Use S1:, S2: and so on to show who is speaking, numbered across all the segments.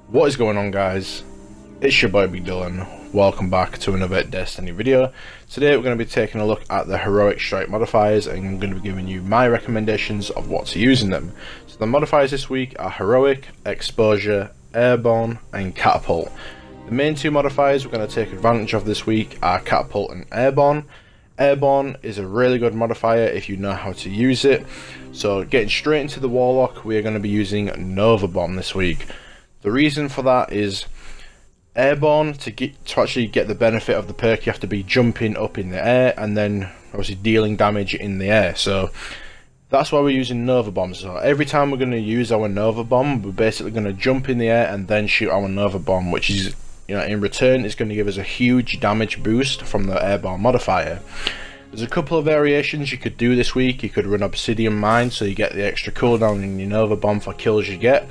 S1: What is going on, guys? It's your boy Big Dylan. Welcome back to another Destiny video. Today we're going to be taking a look at the heroic strike modifiers, and I'm going to be giving you my recommendations of what to use in them. So the modifiers this week are heroic, exposure, airborne and catapult. The main two modifiers we're going to take advantage of this week are catapult and airborne. Airborne is a really good modifier if you know how to use it. So getting straight into the Warlock, we are going to be using Nova Bomb this week. The reason for that is airborne, to actually get the benefit of the perk, you have to be jumping up in the air and then obviously dealing damage in the air. So that's why we're using Nova Bomb. So every time we're going to use our Nova Bomb, we're basically going to jump in the air and then shoot our Nova Bomb, which is, you know, in return is going to give us a huge damage boost from the airborne modifier. There's a couple of variations you could do this week. You could run Obsidian Mine, so you get the extra cooldown in your Nova Bomb for kills you get.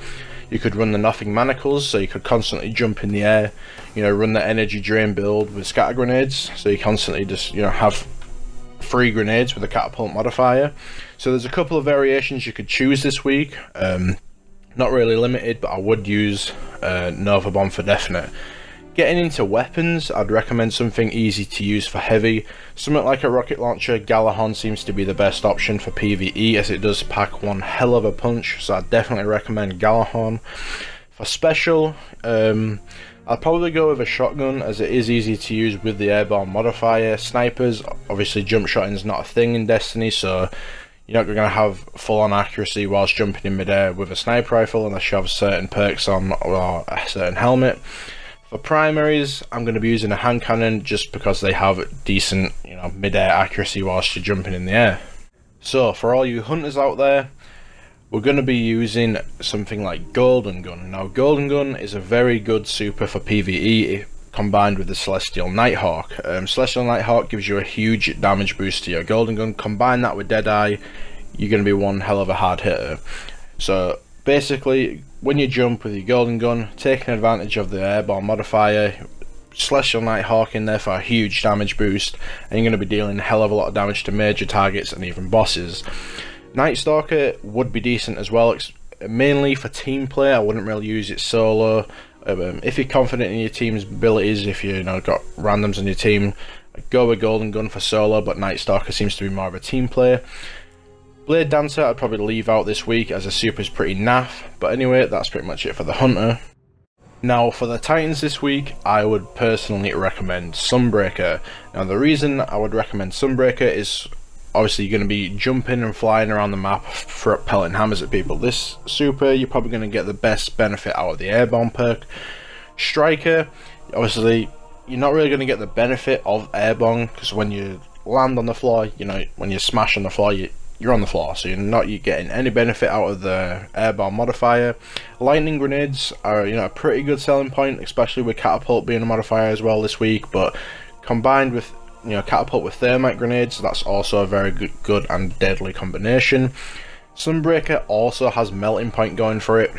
S1: You could run the Nothing Manacles, so you could constantly jump in the air, you know, run the energy drain build with scatter grenades, so you constantly just, you know, have free grenades with the catapult modifier. So there's a couple of variations you could choose this week. Not really limited, but I would use Nova Bomb for definite. Getting into weapons, I'd recommend something easy to use for heavy. Something like a rocket launcher. Galahorn seems to be the best option for PvE, as it does pack one hell of a punch, so I'd definitely recommend Galahorn. For special, I'd probably go with a shotgun, as it is easy to use with the airborne modifier. Snipers, obviously jump shotting is not a thing in Destiny, so you're not going to have full-on accuracy whilst jumping in midair with a sniper rifle unless you have certain perks on or a certain helmet. For primaries, I'm going to be using a hand cannon just because they have decent, you know, mid-air accuracy whilst you're jumping in the air. So for all you hunters out there, we're going to be using something like Golden Gun. Now Golden Gun is a very good super for PvE combined with the Celestial Nighthawk. Celestial Nighthawk gives you a huge damage boost to your Golden Gun. Combine that with Deadeye, you're going to be one hell of a hard hitter. So basically, when you jump with your Golden Gun, taking advantage of the airborne modifier, Celestial Nighthawk in there for a huge damage boost, and you're going to be dealing a hell of a lot of damage to major targets and even bosses. Night Stalker would be decent as well, mainly for team play. I wouldn't really use it solo. If you're confident in your team's abilities, if you know got randoms on your team, go with Golden Gun for solo, but Night Stalker seems to be more of a team play. Blade Dancer I'd probably leave out this week, as a super is pretty naff, but anyway, that's pretty much it for the Hunter. Now for the Titans this week, I would personally recommend Sunbreaker. Now the reason I would recommend Sunbreaker is obviously you're going to be jumping and flying around the map for pelting hammers at people. This super, you're probably going to get the best benefit out of the airborne perk. Striker, obviously you're not really going to get the benefit of airborne, because when you land on the floor, you know, when you smash on the floor, you're on the floor, so you're not getting any benefit out of the airborne modifier. Lightning grenades are, you know, a pretty good selling point, especially with catapult being a modifier as well this week, but combined with, you know, catapult with thermite grenades, that's also a very good and deadly combination. Sunbreaker also has melting point going for it.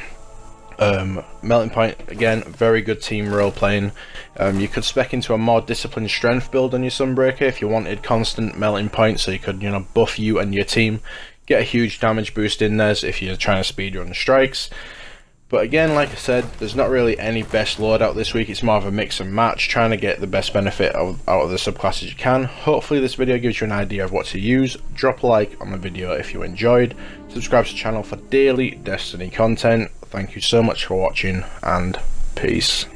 S1: Melting point, again, very good team role playing. You could spec into a more disciplined strength build on your Sunbreaker if you wanted constant melting point, so you could, you know, buff you and your team, get a huge damage boost in there if you're trying to speedrun strikes. But again, like I said, there's not really any best loadout this week. It's more of a mix and match, trying to get the best benefit out of the subclasses you can. Hopefully this video gives you an idea of what to use. Drop a like on the video if you enjoyed. Subscribe to the channel for daily Destiny content. Thank you so much for watching, and peace.